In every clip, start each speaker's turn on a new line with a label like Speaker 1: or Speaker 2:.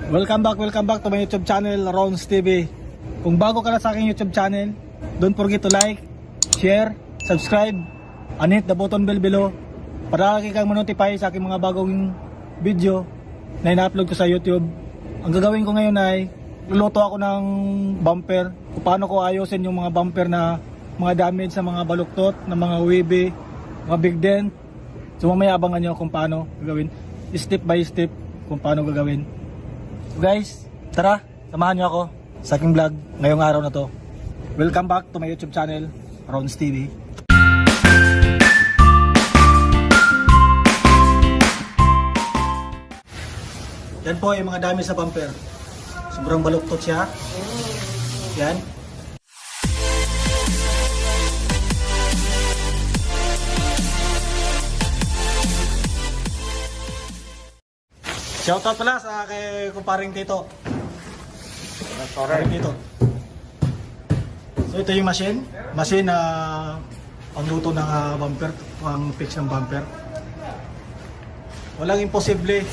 Speaker 1: Welcome back to my YouTube channel, Ronch TV. Kung bago ka na sa aking YouTube channel, don't forget to like, share, subscribe, and hit the button bell below para lagi kang ma-notify sa aking mga bagong video na ina-upload ko sa YouTube. Ang gagawin ko ngayon ay luluto ako ng bumper, kung paano ko ayosin yung mga bumper na mga damage sa mga baluktot, na mga wibi, mga big dent. So mamaya abangan nyo kung paano gagawin, step by step kung paano gagawin. So guys, tara, samahan nyo ako sa aking vlog ngayong araw na to. Welcome back to my YouTube channel, Ronch TV. Yan po yung mga dami sa bumper. Sobrang baluktot siya. Yan. Shoutout pala sa kay kumparing Tito. Kumparing Tito. So ito yung machine na pangluto ng bumper, pang fix ng bumper. Walang imposible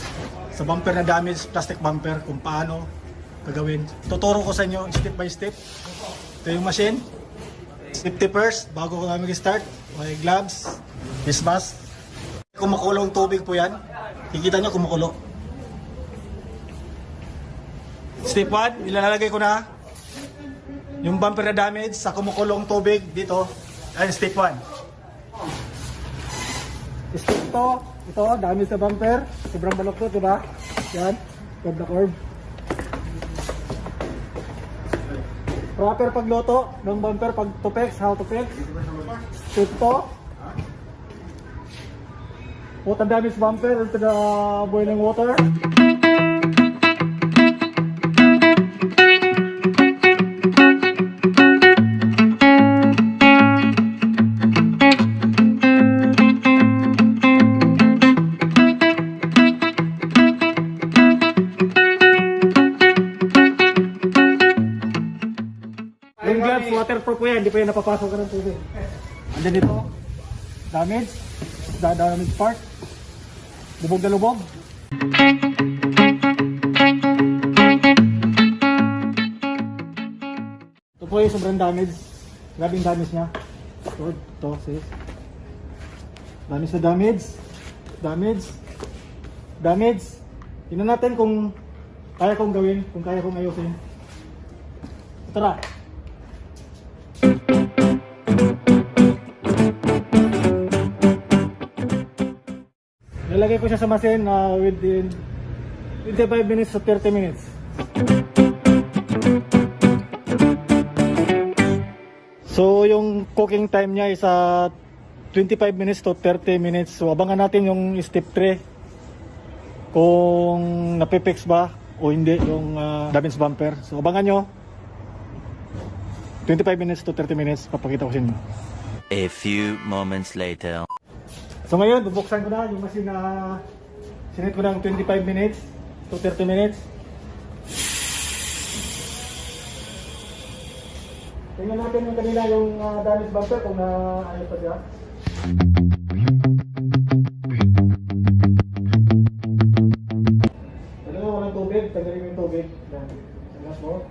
Speaker 1: sa bumper na damage, plastic bumper, kung paano gagawin. Tuturo ko sa inyo step by step. Ito yung machine. Safety first, bago ko namin mag-start. May gloves, face mask. Kumukulong tubig po yan. Kikita nyo kumukulo. Step 1, ilalagay ko na yung bumper na damage sa kumukulong tubig dito. Ayan, step 1. Step 2, ito, damage sa bumper. Sobrang baluktot, diba? Yan, curve na curve. Proper pagluto ng bumper, pag to fix, how to fix. Step 2. Put ang damage bumper into the boiling water. Yung gloves, waterproof po yan, hindi pa yan napapasok ka ng tubig. Andyan dito, damage part, lubog na lubog. Ito po yung sobrang damage, grabing damage niya. Ito, sis. Damage. Tingnan natin kung kaya kong gawin, kung kaya kong ayusin. Tara! Nilagay ko siya sa machine within 25 minutes to 30 minutes. So yung cooking time niya is 25 minutes to 30 minutes. So abangan natin yung step 3 kung napipix ba o hindi yung damage bumper. So abangan nyo 25 minutes to 30 minutes, papakita ko sa inyo.
Speaker 2: A few moments later.
Speaker 1: So ngayon, bubuksan ko na yung machine na sinit ko ng 25 minutes to 30 minutes. Tingnan natin yung kanina yung damage bumper kung naayos pa siya. Talaga walang tubig, tanggalin mo yung tubig. Tanggas mo.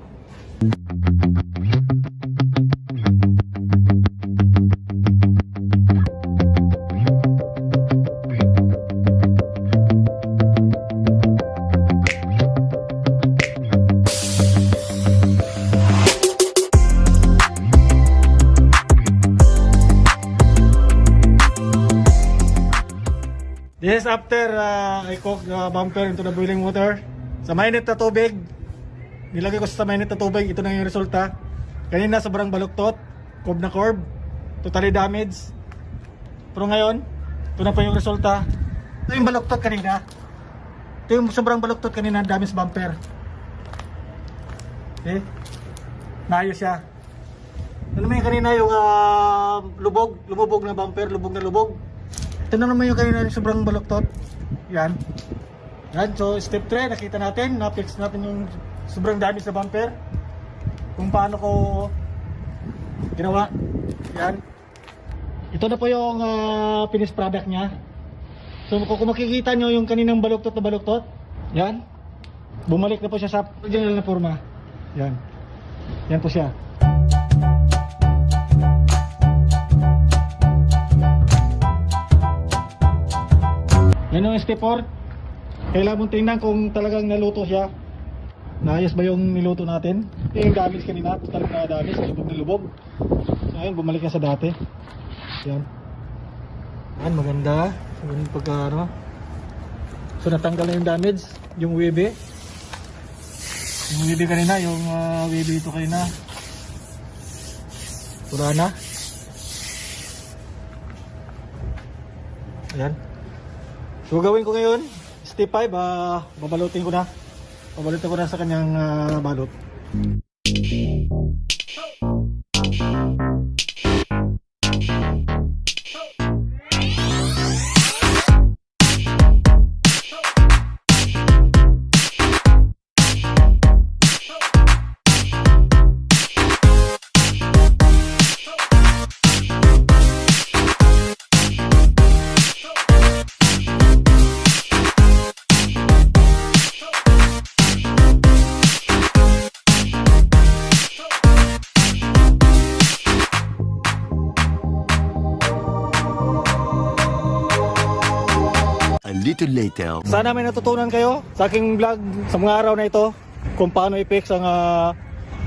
Speaker 1: This is after I cook the bumper into the boiling water. Sa mainit na tubig, nilagay ko sa mainit na tubig, ito na yung resulta. Kanina sobrang baluktot, curve na curve, totally damaged. Pero ngayon, ito na pa yung resulta. Ito yung baluktot kanina. Ito yung sobrang baluktot kanina, damaged bumper. Okay? Naayos siya. Ano naman yung kanina yung lumubog na bumper, lubog na lubog. Ito na naman yung kanina yung sobrang baluktot. Yan. Yan. So step 3, nakita natin, na-fix natin yung sobrang damage sa bumper. Kung paano ko ginawa. Yan. Ito na po yung finished product niya. So kung makikita nyo yung kaninang baluktot na baluktot. Yan. Bumalik na po siya sa original na forma. Yan. Yan po siya. Yan yung step 4. Kailangan mong tingnan kung talagang naluto siya. Naayos ba yung niluto natin? Yung damage kanina, total na damage, lubog na lubog. So ayun, bumalik na sa dati. Yan. Yan, maganda. Yung pagka ano. So natanggal na yung damage, yung webe. Yung webe kanina, yung webe ito kanina. Wala na. Ayan. So gawin ko ngayon, step 5, babalutin ko na. Babalutin ko na sa kanyang balot.
Speaker 2: A little later.
Speaker 1: Sana may natutunan kayo sa aking vlog sa mga araw na ito kung paano i-fix ang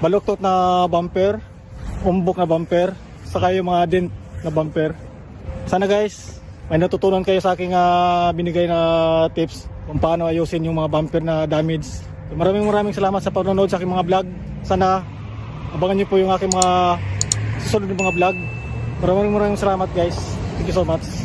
Speaker 1: baluktot na bumper, umbok na bumper, saka yung mga dent na bumper. Sana guys, may natutunan kayo sa aking binigay na tips kung paano ayusin yung mga bumper na damage. Maraming salamat sa panonood sa aking mga vlog. Sana abangan niyo po yung aking mga susunod na mga vlog. Maraming salamat guys. Thank you so much.